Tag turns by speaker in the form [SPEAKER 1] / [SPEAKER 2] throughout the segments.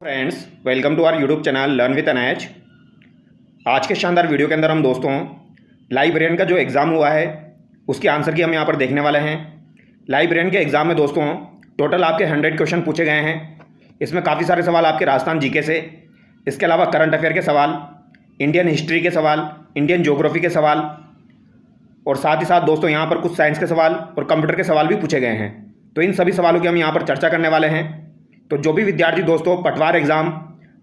[SPEAKER 1] Friends, welcome to our YouTube channel learn with NH. आज के शानदार वीडियो के अंदर हम दोस्तों लाइब्रेरियन का जो एग्ज़ाम हुआ है उसके आंसर की हम यहाँ पर देखने वाले हैं। लाइब्रेरियन के एग्ज़ाम में दोस्तों टोटल आपके 100 क्वेश्चन पूछे गए हैं। इसमें काफ़ी सारे सवाल आपके राजस्थान जीके से, इसके अलावा करंट अफेयर के सवाल, इंडियन हिस्ट्री के सवाल, इंडियन ज्योग्राफी के सवाल और साथ ही साथ दोस्तों यहाँ पर कुछ साइंस के सवाल और कंप्यूटर के सवाल भी पूछे गए हैं। तो इन सभी सवालों की हम यहाँ पर चर्चा करने वाले हैं। तो जो भी विद्यार्थी दोस्तों Patwar exam,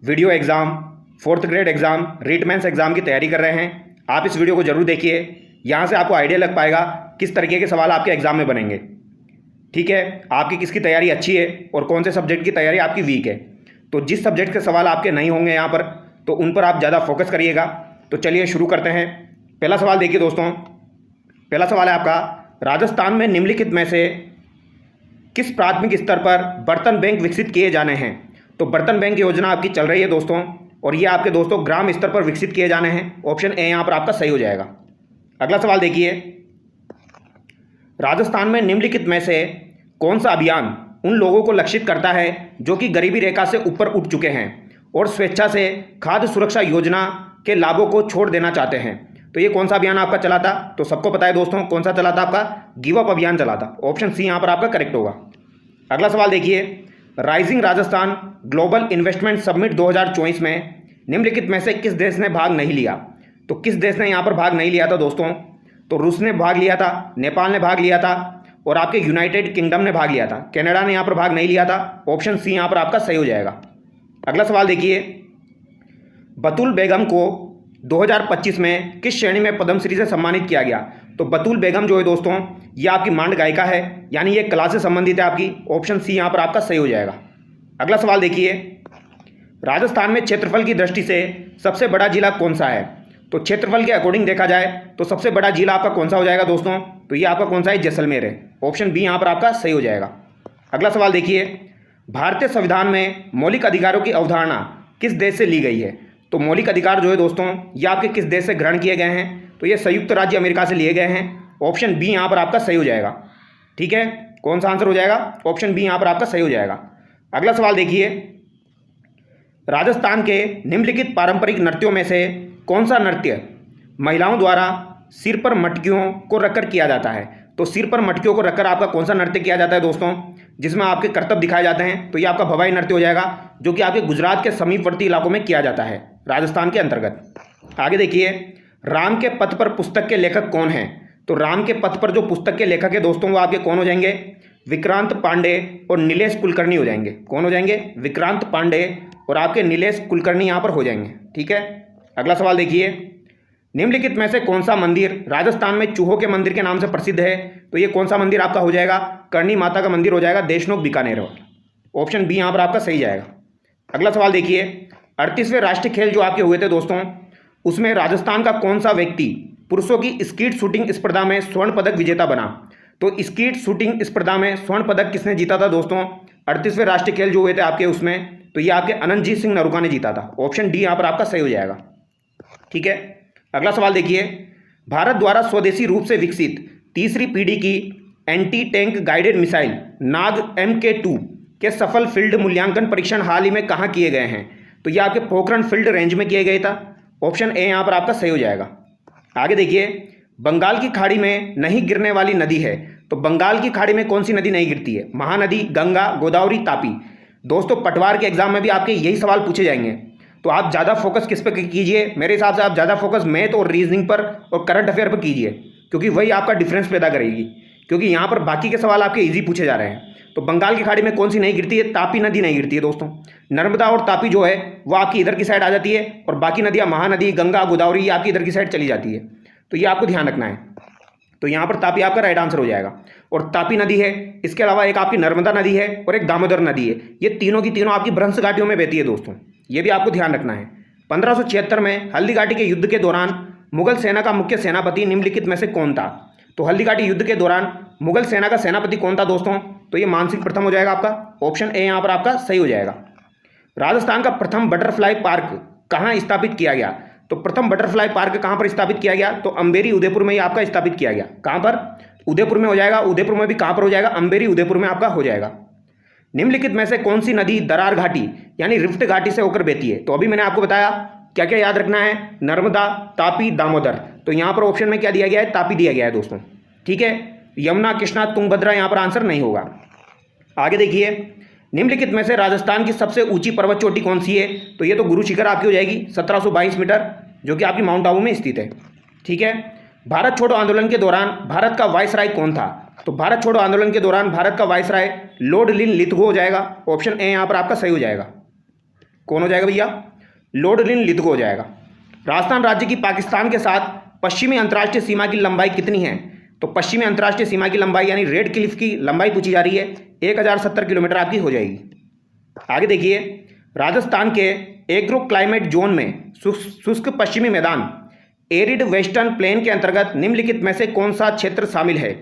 [SPEAKER 1] video exam, 4th grade exam, REET mains exam की तैयारी कर रहे हैं, आप इस वीडियो को जरूर देखिए। यहाँ से आपको आइडिया लग पाएगा किस तरीके के सवाल आपके एग्ज़ाम में बनेंगे। ठीक है, आपकी किसकी तैयारी अच्छी है और कौन से सब्जेक्ट की तैयारी आपकी वीक है। तो जिस सब्जेक्ट के सवाल आपके नहीं होंगे यहाँ पर, तो उन पर आप ज़्यादा फोकस करिएगा। तो चलिए शुरू करते हैं। पहला सवाल देखिए दोस्तों, पहला सवाल है आपका, राजस्थान में निम्नलिखित में से किस प्राथमिक स्तर पर बर्तन बैंक विकसित किए जाने हैं। तो बर्तन बैंक योजना आपकी चल रही है दोस्तों, और ये आपके दोस्तों ग्राम स्तर पर विकसित किए जाने हैं। ऑप्शन ए यहाँ पर आपका सही हो जाएगा। अगला सवाल देखिए, राजस्थान में निम्नलिखित में से कौन सा अभियान उन लोगों को लक्षित करता है जो कि गरीबी रेखा से ऊपर उठ चुके हैं और स्वेच्छा से खाद्य सुरक्षा योजना के लाभों को छोड़ देना चाहते हैं। तो ये कौन सा अभियान आपका चला था? तो सबको पता है दोस्तों कौन सा चला था, आपका गिव अप अभियान चला था। ऑप्शन सी यहाँ पर आपका करेक्ट होगा। अगला सवाल देखिए, rising Rajasthan global investment summit 2024 में निम्नलिखित में से किस देश ने भाग नहीं लिया। तो किस देश ने यहाँ पर भाग नहीं लिया था दोस्तों? तो रूस ने भाग लिया था, नेपाल ने भाग लिया था और आपके यूनाइटेड किंगडम ने भाग लिया था। कनाडा ने यहाँ पर भाग नहीं लिया था। ऑप्शन सी यहाँ पर आपका सही हो जाएगा। अगला सवाल देखिए, बतुल बेगम को 2025 में किस श्रेणी में पद्मश्री से सम्मानित किया गया। तो बतुल बेगम जो है दोस्तों, ये आपकी मांड गायिका है, यानी ये कला से संबंधित है आपकी। ऑप्शन सी यहाँ पर आपका सही हो जाएगा। अगला सवाल देखिए, राजस्थान में क्षेत्रफल की दृष्टि से सबसे बड़ा जिला कौन सा है। तो क्षेत्रफल के अकॉर्डिंग देखा जाए तो सबसे बड़ा जिला आपका कौन सा हो जाएगा दोस्तों? तो ये आपका कौन सा है? जैसलमेर है। ऑप्शन बी यहाँ पर आपका सही हो जाएगा। अगला सवाल देखिए, भारतीय संविधान में मौलिक अधिकारों की अवधारणा किस देश से ली गई है। तो मौलिक अधिकार जो है दोस्तों, ये आपके किस देश से ग्रहण किए गए हैं? तो ये संयुक्त राज्य अमेरिका से लिए गए हैं। ऑप्शन बी यहाँ पर आपका सही हो जाएगा। ठीक है, कौन सा आंसर हो जाएगा? ऑप्शन बी यहाँ पर आपका सही हो जाएगा। अगला सवाल देखिए, राजस्थान के निम्नलिखित पारंपरिक नृत्यों में से कौन सा नृत्य महिलाओं द्वारा सिर पर मटकियों को रखकर किया जाता है। तो सिर पर मटकियों को रखकर आपका कौन सा नृत्य किया जाता है दोस्तों, जिसमें आपके करतब दिखाए जाते हैं? तो ये आपका भवाई नृत्य हो जाएगा, जो कि आपके गुजरात के समीपवर्ती इलाकों में किया जाता है, राजस्थान के अंतर्गत। आगे देखिए, राम के पथ पर पुस्तक के लेखक कौन हैं। तो राम के पथ पर जो पुस्तक के लेखक है दोस्तों, वो आपके कौन हो जाएंगे? विक्रांत पांडे और नीलेश कुलकर्णी हो जाएंगे। कौन हो जाएंगे? विक्रांत पांडे और आपके नीलेश कुलकर्णी यहाँ पर हो जाएंगे। ठीक है, अगला सवाल देखिए, निम्नलिखित में से कौन सा मंदिर राजस्थान में चूहों के मंदिर के नाम से प्रसिद्ध है। तो ये कौन सा मंदिर आपका हो जाएगा? करणी माता का मंदिर हो जाएगा, देशनोक बीकानेर वाला। ऑप्शन बी यहाँ पर आपका सही जाएगा। अगला सवाल देखिए, 38वें राष्ट्रीय खेल जो आपके हुए थे दोस्तों, उसमें राजस्थान का कौन सा व्यक्ति पुरुषों की स्कीट शूटिंग स्पर्धा में स्वर्ण पदक विजेता बना। तो स्कीट शूटिंग स्पर्धा में स्वर्ण पदक किसने जीता था दोस्तों? 38वें राष्ट्रीय खेल जो हुए थे आपके, उसमें तो ये आपके अनंतजीत सिंह नरूका ने जीता था। ऑप्शन डी यहाँ पर आपका सही हो जाएगा। ठीक है, अगला सवाल देखिए, भारत द्वारा स्वदेशी रूप से विकसित तीसरी पीढ़ी की एंटी टैंक गाइडेड मिसाइल नाग MK2 के सफल फील्ड मूल्यांकन परीक्षण हाल ही में कहाँ किए गए हैं। तो ये आपके पोखरण फील्ड रेंज में किए गए था। ऑप्शन ए यहाँ पर आपका सही हो जाएगा। आगे देखिए, बंगाल की खाड़ी में नहीं गिरने वाली नदी है। तो बंगाल की खाड़ी में कौन सी नदी नहीं गिरती है? महानदी, गंगा, गोदावरी, तापी। दोस्तों पटवार के एग्जाम में भी आपके यही सवाल पूछे जाएंगे, तो आप ज़्यादा फोकस किस पर कीजिए? मेरे हिसाब से आप ज़्यादा फोकस मैथ और रीजनिंग पर और करंट अफेयर पर कीजिए, क्योंकि वही आपका डिफरेंस पैदा करेगी। क्योंकि यहाँ पर बाकी के सवाल आपके इजी पूछे जा रहे हैं। तो बंगाल की खाड़ी में कौन सी नहीं गिरती है? तापी नदी नहीं गिरती है दोस्तों। नर्मदा और तापी जो है वो आपकी इधर की साइड आ जाती है, और बाकी नदियाँ महानदी, गंगा, गोदावरी, ये आपकी इधर की साइड चली जाती है। तो ये आपको ध्यान रखना है। तो यहाँ पर तापी आपका राइट आंसर हो जाएगा। और तापी नदी है, इसके अलावा एक आपकी नर्मदा नदी है और एक दामोदर नदी है। ये तीनों की तीनों आपकी भ्रंश घाटियों में बहती है दोस्तों, ये भी आपको ध्यान रखना है। 1576 में हल्दी घाटी के युद्ध के दौरान मुगल सेना का मुख्य सेनापति निम्नलिखित में से कौन था। तो हल्दी घाटी युद्ध के दौरान मुगल सेना का सेनापति कौन था दोस्तों? तो ये मानसिंह प्रथम हो जाएगा आपका। ऑप्शन ए यहाँ पर आपका सही हो जाएगा। राजस्थान का प्रथम बटरफ्लाई पार्क कहाँ स्थापित किया गया। तो प्रथम बटरफ्लाई पार्क कहाँ पर स्थापित किया गया? तो अंबेरी उदयपुर में ही आपका स्थापित किया गया। कहाँ पर? उदयपुर में हो जाएगा। उदयपुर में भी कहाँ पर हो जाएगा? अंबेरी उदयपुर में आपका हो जाएगा। निम्नलिखित में से कौन सी नदी दरार घाटी यानी रिफ्ट घाटी से होकर बहती है? तो अभी मैंने आपको बताया क्या क्या याद रखना है, नर्मदा, तापी, दामोदर। तो यहाँ पर ऑप्शन में क्या दिया गया है? तापी दिया गया है दोस्तों। ठीक है, यमुना, कृष्णा, तुंगभद्रा यहाँ पर आंसर नहीं होगा। आगे देखिए, निम्नलिखित में से राजस्थान की सबसे ऊंची पर्वत चोटी कौन सी है? तो ये तो गुरु शिखर आपकी हो जाएगी, 1722 मीटर, जो कि आपकी माउंट आबू में स्थित है। ठीक है, भारत छोड़ो आंदोलन के दौरान भारत का वायसराय कौन था? तो भारत छोड़ो आंदोलन के दौरान भारत का वायसराय लॉर्ड लिन लिथगो हो जाएगा। ऑप्शन ए यहाँ पर आपका सही हो जाएगा। कौन हो जाएगा भैया? लॉर्ड लिन लिथगो हो जाएगा। राजस्थान राज्य की पाकिस्तान के साथ पश्चिमी अंतर्राष्ट्रीय सीमा की लंबाई कितनी है? तो पश्चिमी अंतर्राष्ट्रीय सीमा की लंबाई यानी रेड क्लिफ की लंबाई पूछी जा रही है, 1070 किलोमीटर आपकी हो जाएगी। आगे देखिए, राजस्थान के एग्रो क्लाइमेट जोन में शुष्क पश्चिमी मैदान एरिड वेस्टर्न प्लेन के अंतर्गत निम्नलिखित में से कौन सा क्षेत्र शामिल है?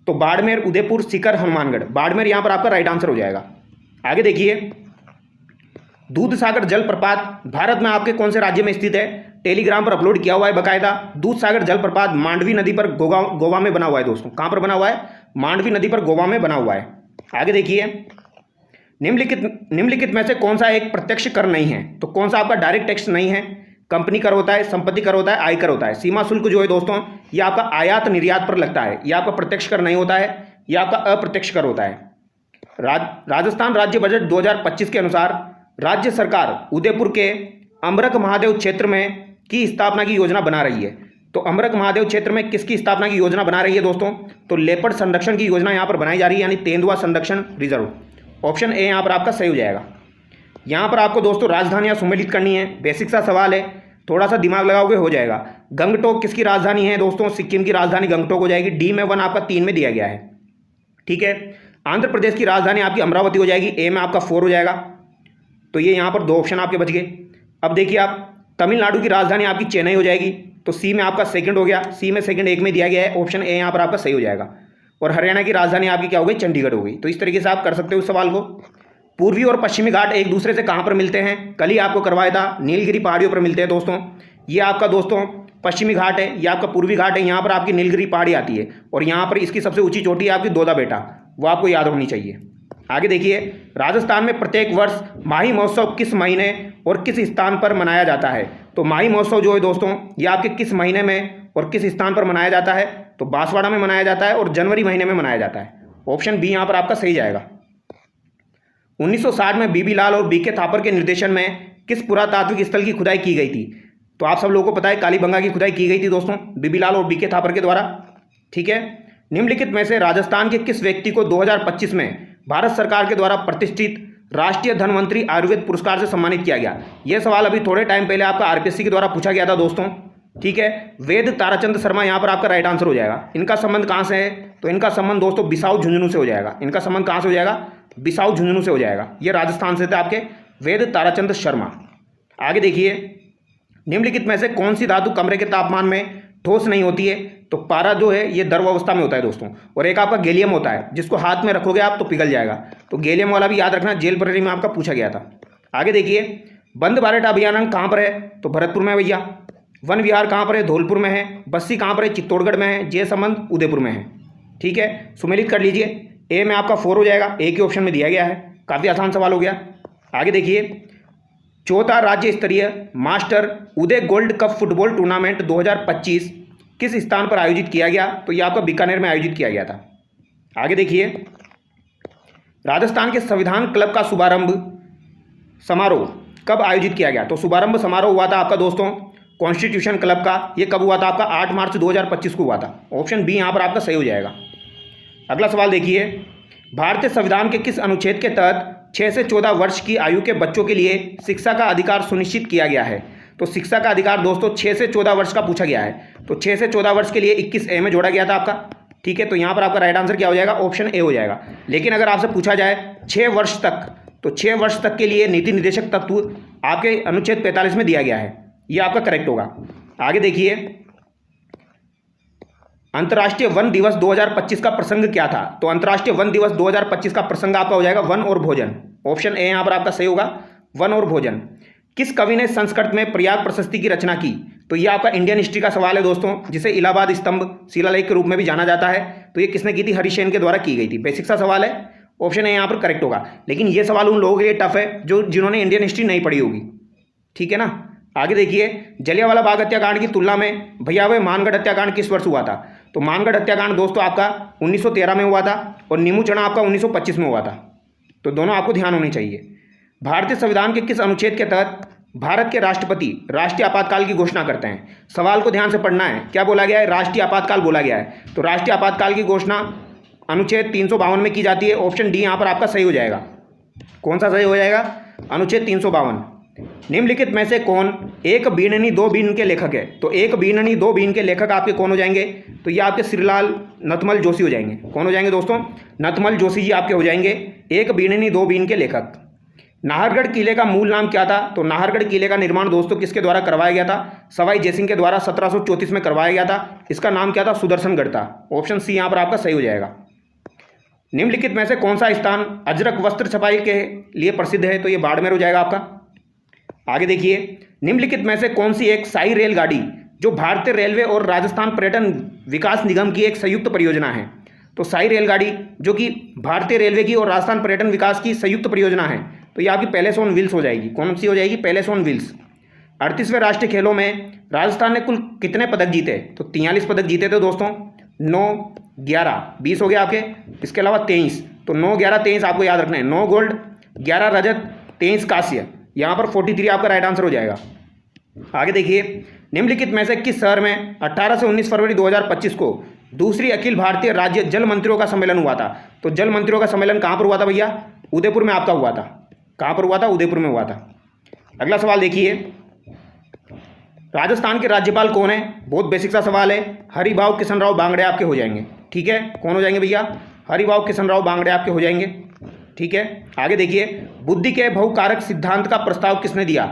[SPEAKER 1] तो बाड़मेर, उदयपुर, सीकर, हनुमानगढ़। बाड़मेर यहाँ पर आपका राइट आंसर हो जाएगा। आगे देखिए, दूधसागर जलप्रपात भारत में आपके कौन से राज्य में स्थित है? टेलीग्राम पर अपलोड किया हुआ है बाकायदा। दूधसागर जलप्रपात मांडवी नदी पर गोवा में बना हुआ है दोस्तों। कहाँ पर बना हुआ है? मांडवी नदी पर गोवा में बना हुआ है। आगे देखिए, निम्नलिखित में से कौन सा एक प्रत्यक्ष कर नहीं है? तो कौन सा आपका डायरेक्ट टैक्स नहीं है? कंपनी कर होता है, संपत्ति कर होता है, आयकर होता है। सीमा शुल्क जो है दोस्तों, ये आपका आयात निर्यात पर लगता है। ये आपका प्रत्यक्ष कर नहीं होता है, यह आपका अप्रत्यक्ष कर होता है। राजस्थान राज्य बजट 2025 के अनुसार राज्य सरकार उदयपुर के अमरक महादेव क्षेत्र में की स्थापना की योजना बना रही है। तो अमरक महादेव क्षेत्र में किसकी स्थापना की योजना बना रही है दोस्तों? तो लेपर्ड संरक्षण की योजना यहाँ पर बनाई जा रही है, यानी तेंदुआ संरक्षण रिजर्व। ऑप्शन ए यहाँ पर आपका सही हो जाएगा। यहाँ पर आपको दोस्तों राजधानियाँ सुमेलित करनी है, बेसिक सा सवाल है, थोड़ा सा दिमाग लगाओगे हो जाएगा। गंगटोक किसकी राजधानी है दोस्तों? सिक्किम की राजधानी गंगटोक हो जाएगी। डी में 1 आपका 3 में दिया गया है। ठीक है, आंध्र प्रदेश की राजधानी आपकी अमरावती हो जाएगी। ए में आपका 4 हो जाएगा। तो ये यहाँ पर 2 ऑप्शन आपके बच गए। अब देखिए आप, तमिलनाडु की राजधानी आपकी चेन्नई हो जाएगी। तो सी में आपका सेकंड हो गया। सी में सेकंड 1 में दिया गया है। ऑप्शन ए यहाँ पर आपका सही हो जाएगा। और हरियाणा की राजधानी आपकी क्या हो गई? चंडीगढ़ हो गई। तो इस तरीके से आप कर सकते हो इस सवाल को। पूर्वी और पश्चिमी घाट एक दूसरे से कहाँ पर मिलते हैं? कल ही आपको करवाया था, नीलगिरी पहाड़ियों पर मिलते हैं दोस्तों। ये आपका दोस्तों पश्चिमी घाट है, ये आपका पूर्वी घाट है। यहाँ पर आपकी नीलगिरी पहाड़ी आती है और यहाँ पर इसकी सबसे ऊंची चोटी है आपकी दोदा बेटा, वो आपको याद होनी चाहिए। आगे देखिए, राजस्थान में प्रत्येक वर्ष माही महोत्सव किस महीने और किस स्थान पर मनाया जाता है? तो माही महोत्सव जो है दोस्तों, ये आपके किस महीने में और किस स्थान पर मनाया जाता है? तो बांसवाड़ा में मनाया जाता है और जनवरी महीने में मनाया जाता है। ऑप्शन बी यहाँ पर आपका सही जाएगा। 1960 में बीबी लाल और बीके थापर के निर्देशन में किस पुरातात्विक स्थल की खुदाई की गई थी? तो आप सब लोगों को पता है कालीबंगा की खुदाई की गई थी दोस्तों, बीबी लाल और बीके थापर के द्वारा। ठीक है, निम्नलिखित में से राजस्थान के किस व्यक्ति को 2025 में भारत सरकार के द्वारा प्रतिष्ठित राष्ट्रीय धनवंतरी आयुर्वेद पुरस्कार से सम्मानित किया गया? यह सवाल अभी थोड़े टाइम पहले आपका आरपीएससी के द्वारा पूछा गया था दोस्तों। ठीक है, वेद ताराचंद शर्मा यहाँ पर आपका राइट आंसर हो जाएगा। इनका संबंध कहाँ से है? तो इनका संबंध दोस्तों बिसाऊ झुंझुनू से हो जाएगा। इनका संबंध कहाँ से हो जाएगा? बिसाऊ झुंझुनू से हो जाएगा। ये राजस्थान से थे आपके वेद ताराचंद शर्मा। आगे देखिए, निम्नलिखित में से कौन सी धातु कमरे के तापमान में ठोस नहीं होती है? तो पारा जो है ये द्रव अवस्था में होता है दोस्तों। और एक आपका गैलियम होता है, जिसको हाथ में रखोगे आप तो पिघल जाएगा। तो गैलियम वाला भी याद रखना, जेल परेड में आपका पूछा गया था। आगे देखिए, बंद भारत अभियान कहाँ पर है? तो भरतपुर में है भैया। वन विहार कहाँ पर है? धौलपुर में है। बस्सी कहाँ पर है? चित्तौड़गढ़ में है। जय संबंध उदयपुर में है। ठीक है, सुमेलित कर लीजिए। ए में आपका 4 हो जाएगा, ए के ऑप्शन में दिया गया है। काफ़ी आसान सवाल हो गया। आगे देखिए, चौथा राज्य स्तरीय मास्टर उदय गोल्ड कप फुटबॉल टूर्नामेंट 2025 किस स्थान पर आयोजित किया गया? तो ये आपका बीकानेर में आयोजित किया गया था। आगे देखिए, राजस्थान के संविधान क्लब का शुभारंभ समारोह कब आयोजित किया गया? तो शुभारंभ समारोह हुआ था आपका दोस्तों कॉन्स्टिट्यूशन क्लब का। ये कब हुआ था? आपका 8 मार्च 2025 को हुआ था। ऑप्शन बी यहाँ पर आपका सही हो जाएगा। अगला सवाल देखिए, भारतीय संविधान के किस अनुच्छेद के तहत 6 से 14 वर्ष की आयु के बच्चों के लिए शिक्षा का अधिकार सुनिश्चित किया गया है? तो शिक्षा का अधिकार दोस्तों 6 से 14 वर्ष का पूछा गया है। तो 6 से 14 वर्ष के लिए 21 ए में जोड़ा गया था आपका। ठीक है, तो यहाँ पर आपका राइट आंसर क्या हो जाएगा? ऑप्शन ए हो जाएगा। लेकिन अगर आपसे पूछा जाए 6 वर्ष तक, तो 6 वर्ष तक के लिए नीति निर्देशक तत्व आपके अनुच्छेद 45 में दिया गया है। ये आपका करेक्ट होगा। आगे देखिए, अंतर्राष्ट्रीय वन दिवस 2025 का प्रसंग क्या था? तो अंतर्राष्ट्रीय वन दिवस 2025 का प्रसंग आपका हो जाएगा वन और भोजन। ऑप्शन ए यहाँ पर आपका सही होगा, वन और भोजन। किस कवि ने संस्कृत में प्रयाग प्रशस्ति की रचना की? तो ये आपका इंडियन हिस्ट्री का सवाल है दोस्तों, जिसे इलाहाबाद स्तंभ शिलालेख के रूप में भी जाना जाता है। तो ये किसने की थी? हरिसेन के द्वारा की गई थी। बेसिक सा सवाल है ऑप्शन ए यहाँ पर करेक्ट होगा। लेकिन ये सवाल उन लोगों के लिए टफ है जो जिन्होंने इंडियन हिस्ट्री नहीं पढ़ी होगी, ठीक है ना। आगे देखिए, जलियांवाला बाग हत्याकांड की तुलना में भैया भाई मानगढ़ हत्याकांड किस वर्ष हुआ था? तो मानगढ़ हत्याकांड दोस्तों आपका 1913 में हुआ था और नीमूचना आपका 1925 में हुआ था। तो दोनों आपको ध्यान होनी चाहिए। भारतीय संविधान के किस अनुच्छेद के तहत भारत के राष्ट्रपति राष्ट्रीय आपातकाल की घोषणा करते हैं? सवाल को ध्यान से पढ़ना है। क्या बोला गया है? राष्ट्रीय आपातकाल बोला गया है। तो राष्ट्रीय आपातकाल की घोषणा अनुच्छेद 352 में की जाती है। ऑप्शन डी यहाँ पर आपका सही हो जाएगा। कौन सा सही हो जाएगा? अनुच्छेद 352। निम्नलिखित में से कौन एक बीननी दो बीन के लेखक है? तो एक बीननी दो बीन के लेखक आपके कौन हो जाएंगे? तो ये आपके श्रीलाल नथमल जोशी हो जाएंगे। कौन हो जाएंगे दोस्तों? नथमल जोशी जी आपके हो जाएंगे एक बीननी दो बीन के लेखक। नाहरगढ़ किले का मूल नाम क्या था? तो नाहरगढ़ किले का निर्माण दोस्तों किसके द्वारा करवाया गया था? सवाई जयसिंह के द्वारा 1734 में करवाया गया था। इसका नाम क्या था? सुदर्शनगढ़ था। ऑप्शन सी यहाँ पर आपका सही हो जाएगा। निम्नलिखित में से कौन सा स्थान अजरक वस्त्र छपाई के लिए प्रसिद्ध है? तो ये बाड़मेर हो जाएगा आपका। आगे देखिए, निम्नलिखित में से कौन सी एक शाही रेलगाड़ी जो भारतीय रेलवे और राजस्थान पर्यटन विकास निगम की एक संयुक्त परियोजना है? तो शाही रेलगाड़ी जो कि भारतीय रेलवे की और राजस्थान पर्यटन विकास की संयुक्त परियोजना है, तो ये आपकी पैलेस ऑन व्हील्स हो जाएगी। कौन सी हो जाएगी? Palace on wheels. 38वें राष्ट्रीय खेलों में राजस्थान ने कुल कितने पदक जीते? तो 43 पदक जीते थे दोस्तों। 9, 11, 20 हो गया आपके। इसके अलावा 23, तो 9, 11, 23 आपको याद रखना है। 9 गोल्ड, 11 रजत, 23 कांस्य। यहाँ पर 43 आपका राइट आंसर हो जाएगा। आगे देखिए, निम्नलिखित में से किस शहर में 18 से 19 फरवरी 2025 को दूसरी अखिल भारतीय राज्य जल मंत्रियों का सम्मेलन हुआ था? तो जल मंत्रियों का सम्मेलन कहाँ पर हुआ था भैया? उदयपुर में आपका हुआ था। कहाँ पर हुआ था? उदयपुर में हुआ था। अगला सवाल देखिए, राजस्थान के राज्यपाल कौन है? बहुत बेसिक सा सवाल है। हरिभाऊ किशनराव बांगड़े आपके हो जाएंगे, ठीक है। कौन हो जाएंगे भैया? हरिभाऊ किशनराव बांगड़े आपके हो जाएंगे, ठीक है। आगे देखिए, बुद्धि के बहुकारक सिद्धांत का प्रस्ताव किसने दिया?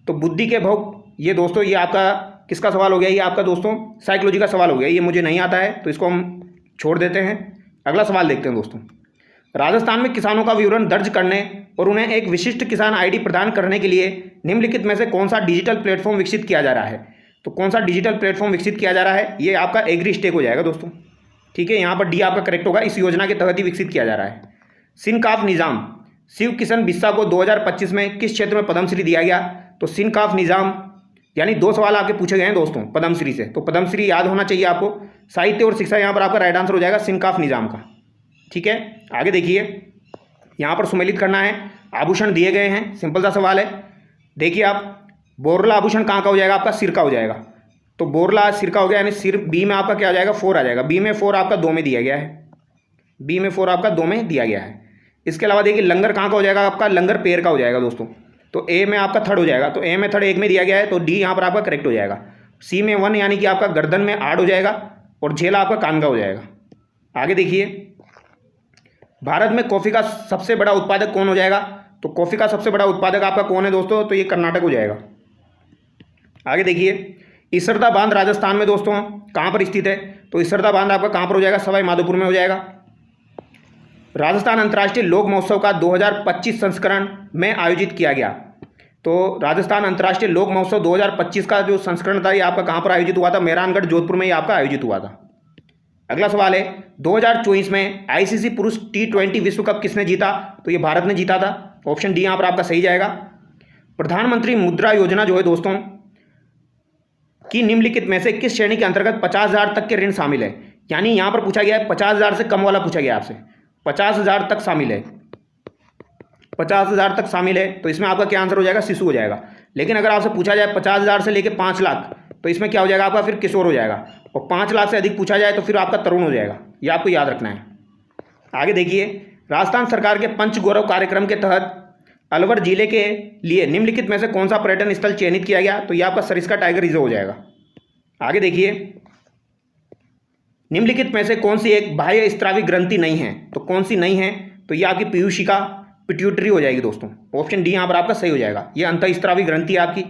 [SPEAKER 1] तो बुद्धि के बहु, ये दोस्तों ये आपका किसका सवाल हो गया? ये आपका दोस्तों साइकोलॉजी का सवाल हो गया। ये मुझे नहीं आता है तो इसको हम छोड़ देते हैं। अगला सवाल देखते हैं दोस्तों। राजस्थान में किसानों का विवरण दर्ज करने और उन्हें एक विशिष्ट किसान आईडी प्रदान करने के लिए निम्नलिखित में से कौन सा डिजिटल प्लेटफॉर्म विकसित किया जा रहा है? तो कौन सा डिजिटल प्लेटफॉर्म विकसित किया जा रहा है? ये आपका एग्री स्टेक हो जाएगा दोस्तों, ठीक है। यहाँ पर डी आपका करेक्ट होगा। इस योजना के तहत ही विकसित किया जा रहा है। सिनकाफ निज़ाम शिव किशन बिस्सा को 2025 में किस क्षेत्र में पद्मश्री दिया गया? तो सिनकाफ निज़ाम, यानी 2 सवाल आपके पूछे गए हैं दोस्तों पद्मश्री से, तो पद्मश्री याद होना चाहिए आपको। साहित्य और शिक्षा यहाँ पर आपका राइट आंसर हो जाएगा सिनकाफ निज़ाम का, ठीक है। आगे देखिए, यहाँ पर सुमेलित करना है। आभूषण दिए गए हैं, सिंपल सा सवाल है। देखिए आप, बोरला आभूषण कहाँ का हो जाएगा? आपका सिर का हो जाएगा। तो बोरला सिर का हो गया, यानी सिर बी में आपका क्या आ जाएगा? 4 आ जाएगा। बी में 4 आपका 2 में दिया गया है। बी में 4 आपका 2 में दिया गया है। इसके अलावा देखिए, लंगर कहाँ का हो जाएगा? आपका लंगर पैर का हो जाएगा दोस्तों। तो ए में आपका 3rd हो जाएगा। तो ए में 3rd 1 में दिया गया है, तो डी यहाँ पर आपका करेक्ट हो जाएगा। सी में 1 यानी कि आपका गर्दन में 8 हो जाएगा और झेला आपका कान का हो जाएगा। आगे देखिए, भारत में कॉफ़ी का सबसे बड़ा उत्पादक कौन हो जाएगा? तो कॉफ़ी का सबसे बड़ा उत्पादक आपका कौन है दोस्तों? तो ये कर्नाटक हो जाएगा। आगे देखिए, इसरदा बांध राजस्थान में दोस्तों कहाँ पर स्थित है? तो इसरदा बांध आपका कहाँ पर हो जाएगा? सवाई माधोपुर में हो जाएगा। राजस्थान अंतर्राष्ट्रीय लोक महोत्सव का 2025 संस्करण में आयोजित किया गया। तो राजस्थान अंतर्राष्ट्रीय लोक महोत्सव 2025 का जो संस्करण था ये आपका कहाँ पर आयोजित हुआ था? मेहरानगढ़ जोधपुर में ये आपका आयोजित हुआ था। अगला सवाल है, 2024 में आईसीसी पुरुष T20 विश्व कप किसने जीता? तो ये भारत ने जीता था। ऑप्शन डी यहाँ पर आपका सही जाएगा। प्रधानमंत्री मुद्रा योजना जो है दोस्तों कि निम्नलिखित में से किस श्रेणी के अंतर्गत 50,000 तक के ऋण शामिल है? यानी यहाँ पर पूछा गया है 50,000 से कम वाला पूछा गया आपसे। 50,000 तक शामिल है, 50,000 तक शामिल है, तो इसमें आपका क्या आंसर हो जाएगा? शिशु हो जाएगा। लेकिन अगर आपसे पूछा जाए 50,000 से लेकर 5 लाख, तो इसमें क्या हो जाएगा आपका? फिर किशोर हो जाएगा। और 5 लाख से अधिक पूछा जाए तो फिर आपका तरुण हो जाएगा। ये आपको याद रखना है। आगे देखिए, राजस्थान सरकार के पंच गौरव कार्यक्रम के तहत अलवर जिले के लिए निम्नलिखित में से कौन सा पर्यटन स्थल चयनित किया गया? तो ये आपका सरिस्का टाइगर रिजर्व हो जाएगा। आगे देखिए, निम्नलिखित में से कौन सी एक बाह्य स्त्रावी ग्रंथि नहीं है? तो कौन सी नहीं है? तो ये आपकी पीयूषिका पिट्यूटरी हो जाएगी दोस्तों। ऑप्शन डी यहाँ पर आपका सही हो जाएगा। ये अंतःस्त्रावी ग्रंथि है आपकी।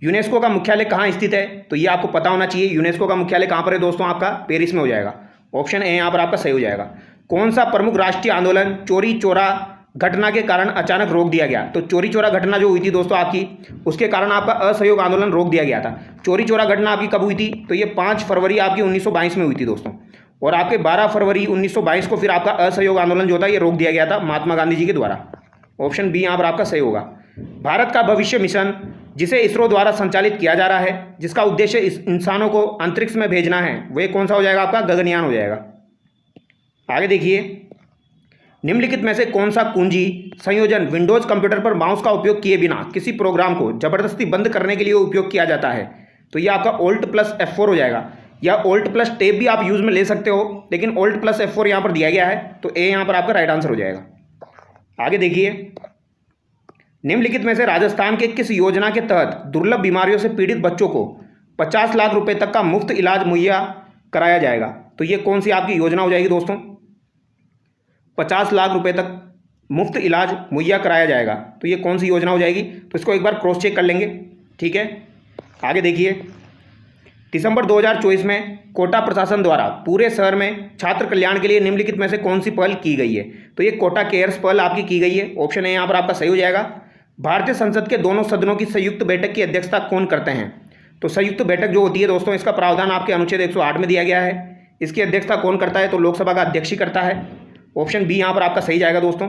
[SPEAKER 1] यूनेस्को का मुख्यालय कहाँ स्थित है? तो ये आपको पता होना चाहिए। यूनेस्को का मुख्यालय कहाँ पर है दोस्तों? आपका पेरिस में हो जाएगा। ऑप्शन ए यहाँ पर आपका सही हो जाएगा। कौन सा प्रमुख राष्ट्रीय आंदोलन चोरी चोरा घटना के कारण अचानक रोक दिया गया? तो चोरी चोरा घटना जो हुई थी दोस्तों आपकी, उसके कारण आपका असहयोग आंदोलन रोक दिया गया था। चोरी चोरा घटना आपकी कब हुई थी? तो ये 5 फरवरी आपकी 1922 में हुई थी दोस्तों। और आपके 12 फरवरी 1922 को फिर आपका असहयोग आंदोलन जो था ये रोक दिया गया था महात्मा गांधी जी के द्वारा। ऑप्शन बी यहाँ पर आपका सही होगा। भारत का भविष्य मिशन जिसे इसरो द्वारा संचालित किया जा रहा है, जिसका उद्देश्य इंसानों को अंतरिक्ष में भेजना है, वह कौन सा हो जाएगा आपका? गगनयान हो जाएगा। आगे देखिए, निम्नलिखित में से कौन सा कुंजी संयोजन विंडोज कंप्यूटर पर माउस का उपयोग किए बिना किसी प्रोग्राम को जबरदस्ती बंद करने के लिए उपयोग किया जाता है? तो ये आपका Alt+F4 हो जाएगा, या Alt+Tab भी आप यूज में ले सकते हो, लेकिन Alt+F4 यहाँ पर दिया गया है, तो ए यहाँ पर आपका राइट आंसर हो जाएगा। आगे देखिए, निम्नलिखित में से राजस्थान के किस योजना के तहत दुर्लभ बीमारियों से पीड़ित बच्चों को 50 लाख रुपए तक का मुफ्त इलाज मुहैया कराया जाएगा? तो ये कौन सी आपकी योजना हो जाएगी दोस्तों? 50 लाख रुपए तक मुफ्त इलाज मुहैया कराया जाएगा, तो ये कौन सी योजना हो जाएगी? तो इसको एक बार क्रॉस चेक कर लेंगे, ठीक है। आगे देखिए, दिसंबर 2024 में कोटा प्रशासन द्वारा पूरे शहर में छात्र कल्याण के लिए निम्नलिखित में से कौन सी पहल की गई है? तो ये कोटा केयर्स पहल आपकी की गई है। ऑप्शन ए यहाँ पर आपका सही हो जाएगा। भारतीय संसद के दोनों सदनों की संयुक्त बैठक की अध्यक्षता कौन करते हैं? तो संयुक्त बैठक जो होती है दोस्तों, इसका प्रावधान आपके अनुच्छेद 108 में दिया गया है। इसकी अध्यक्षता कौन करता है? तो लोकसभा का अध्यक्ष ही करता है। ऑप्शन बी यहाँ पर आपका सही जाएगा दोस्तों।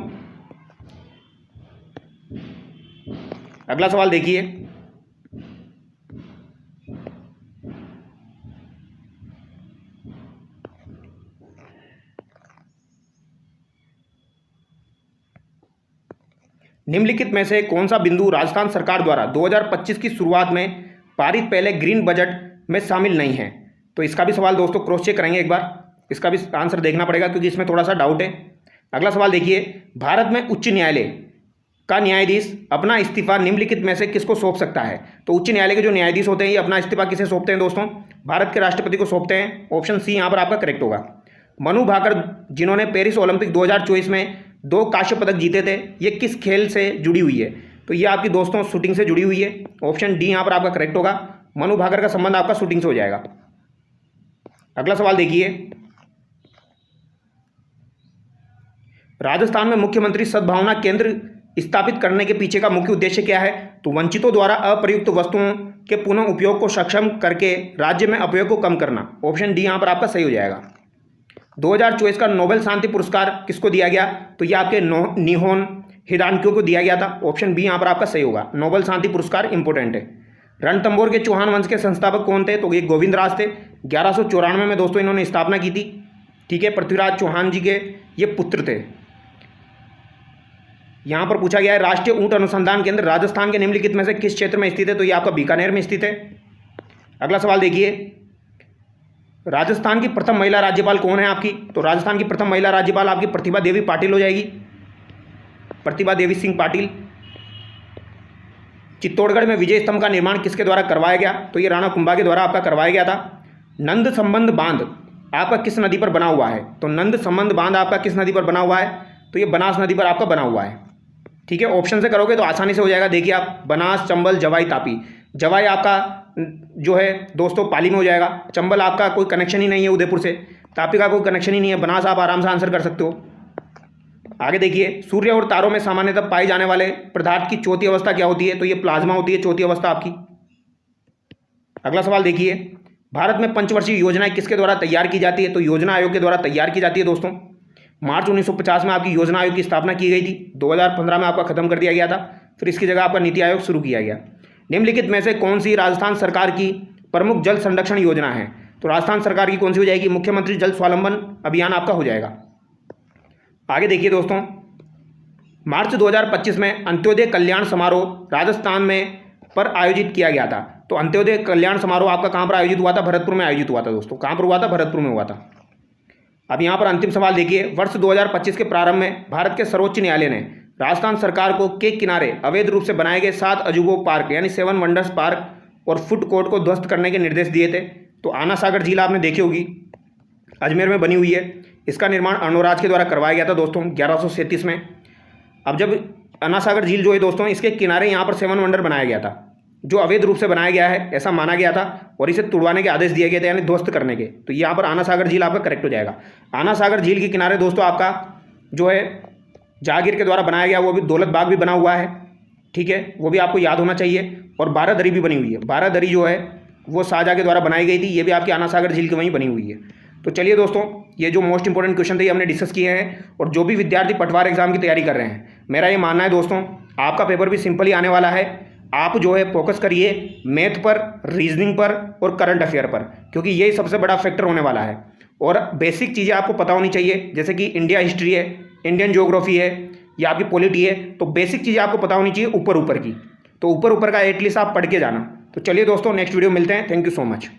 [SPEAKER 1] अगला सवाल देखिए, निम्नलिखित में से कौन सा बिंदु राजस्थान सरकार द्वारा 2025 की शुरुआत में पारित पहले ग्रीन बजट में शामिल नहीं है? तो इसका भी सवाल दोस्तों क्रॉस चेक करेंगे एक बार, इसका भी आंसर देखना पड़ेगा क्योंकि इसमें थोड़ा सा डाउट है। अगला सवाल देखिए, भारत में उच्च न्यायालय का न्यायाधीश अपना इस्तीफा निम्नलिखित में से किसको सौंप सकता है? तो उच्च न्यायालय के जो न्यायाधीश होते हैं ये अपना इस्तीफा किसे सौंपते हैं दोस्तों? भारत के राष्ट्रपति को सौंपते हैं। ऑप्शन सी यहाँ पर आपका करेक्ट होगा। मनु भाकर जिन्होंने पेरिस ओलंपिक 2024 में 2 कांस्य पदक जीते थे, ये किस खेल से जुड़ी हुई है? तो ये आपकी दोस्तों शूटिंग से जुड़ी हुई है। ऑप्शन डी यहाँ पर आपका करेक्ट होगा। मनु भाकर का संबंध आपका शूटिंग से हो जाएगा। अगला सवाल देखिए, राजस्थान में मुख्यमंत्री सद्भावना केंद्र स्थापित करने के पीछे का मुख्य उद्देश्य क्या है? तो वंचितों द्वारा अप्रयुक्त वस्तुओं के पुनः उपयोग को सक्षम करके राज्य में अपव्यय को कम करना। ऑप्शन डी यहाँ पर आपका सही हो जाएगा। 2024 का नोबेल शांति पुरस्कार किसको दिया गया? तो ये आपके निहोन हिडानक्यो को दिया गया था। ऑप्शन बी यहाँ पर आपका सही होगा। नोबेल शांति पुरस्कार इंपॉर्टेंट है। रणथंभौर के चौहान वंश के संस्थापक कौन थे? तो ये गोविंद राज थे। 1194 में दोस्तों इन्होंने स्थापना की थी, ठीक है। पृथ्वीराज चौहान जी के ये पुत्र थे। यहाँ पर पूछा गया है, राष्ट्रीय ऊंट अनुसंधान केंद्र राजस्थान के निम्नलिखित में से किस क्षेत्र में स्थित है? तो ये आपका बीकानेर में स्थित है। अगला सवाल देखिए, राजस्थान की प्रथम महिला राज्यपाल कौन है आपकी? तो राजस्थान की प्रथम महिला राज्यपाल आपकी प्रतिभा देवी पाटिल हो जाएगी। प्रतिभा देवी सिंह पाटिल। चित्तौड़गढ़ में विजय स्तंभ का निर्माण किसके द्वारा करवाया गया? तो ये राणा कुंभा के द्वारा आपका करवाया गया था। नंद संबंध बांध आपका किस नदी पर बना हुआ है? तो नंद संबंध बांध आपका किस नदी पर बना हुआ है? तो ये बनास नदी पर आपका बना हुआ है, ठीक है। ऑप्शन से करोगे तो आसानी से हो जाएगा। देखिए आप, बनास, चंबल, जवाई, तापी। जवाई आपका जो है दोस्तों पाली में हो जाएगा। चंबल आपका कोई कनेक्शन ही नहीं है उदयपुर से। तापी का कोई कनेक्शन ही नहीं है। बनास आप आराम से आंसर कर सकते हो। आगे देखिए, सूर्य और तारों में सामान्यतः पाए जाने वाले पदार्थ की चौथी अवस्था क्या होती है? तो ये प्लाज्मा होती है चौथी अवस्था आपकी। अगला सवाल देखिए, भारत में पंचवर्षीय योजनाएं किसके द्वारा तैयार की जाती है? तो योजना आयोग के द्वारा तैयार की जाती है दोस्तों। मार्च 1950 में आपकी योजना आयोग की स्थापना की गई थी। 2015 में आपका खत्म कर दिया गया था। फिर इसकी जगह आपका नीति आयोग शुरू किया गया। निम्नलिखित में से कौन सी राजस्थान सरकार की प्रमुख जल संरक्षण योजना है? तो राजस्थान सरकार की कौन सी हो जाएगी? मुख्यमंत्री जल स्वावलंबन अभियान आपका हो जाएगा। आगे देखिए दोस्तों, मार्च 2025 में अंत्योदय कल्याण समारोह राजस्थान में पर आयोजित किया गया था। तो अंत्योदय कल्याण समारोह आपका कहाँ पर आयोजित हुआ था? भरतपुर में आयोजित हुआ था दोस्तों। कहाँ पर हुआ था? भरतपुर में हुआ था। अब यहाँ पर अंतिम सवाल देखिए, वर्ष 2025 के प्रारंभ में भारत के सर्वोच्च न्यायालय ने राजस्थान सरकार को के किनारे अवैध रूप से बनाए गए 7 अजूबों पार्क यानी 7 वंडर्स पार्क और फूड कोर्ट को ध्वस्त करने के निर्देश दिए थे। तो आना सागर झील आपने देखी होगी, अजमेर में बनी हुई है। इसका निर्माण अर्णोराज के द्वारा करवाया गया था दोस्तों 1137 में। अब जब आना सागर झील जो है दोस्तों, इसके किनारे यहाँ पर 7 वंडर बनाया गया था, जो अवैध रूप से बनाया गया है ऐसा माना गया था और इसे तुड़वाने के आदेश दिए गए थे, यानी ध्वस्त करने के। तो यहाँ पर आना सागर झील आपका करेक्ट हो जाएगा। आना सागर झील के किनारे दोस्तों आपका जो है जहांगीर के द्वारा बनाया गया वो भी दौलत बाग भी बना हुआ है, ठीक है, वो भी आपको याद होना चाहिए। और बारादरी भी बनी हुई है। बारादरी जो है वो शाहजहाँ के द्वारा बनाई गई थी, ये भी आपकी आना सागर झील की वहीं बनी हुई है। तो चलिए दोस्तों, ये जो मोस्ट इंपॉर्टेंट क्वेश्चन थे ये हमने डिस्कस किए हैं। और जो भी विद्यार्थी पटवार एग्जाम की तैयारी कर रहे हैं, मेरा ये मानना है दोस्तों, आपका पेपर भी सिंपल ही आने वाला है। आप जो है फोकस करिए मैथ पर, रीजनिंग पर और करंट अफेयर पर, क्योंकि यही सबसे बड़ा फैक्टर होने वाला है। और बेसिक चीज़ें आपको पता होनी चाहिए, जैसे कि इंडिया हिस्ट्री है, इंडियन ज्योग्राफी है या आपकी पॉलिटी है, तो बेसिक चीज़ें आपको पता होनी चाहिए ऊपर ऊपर की। तो ऊपर ऊपर का एटलीस्ट आप पढ़ के जाना। तो चलिए दोस्तों, नेक्स्ट वीडियो मिलते हैं। Thank you so much.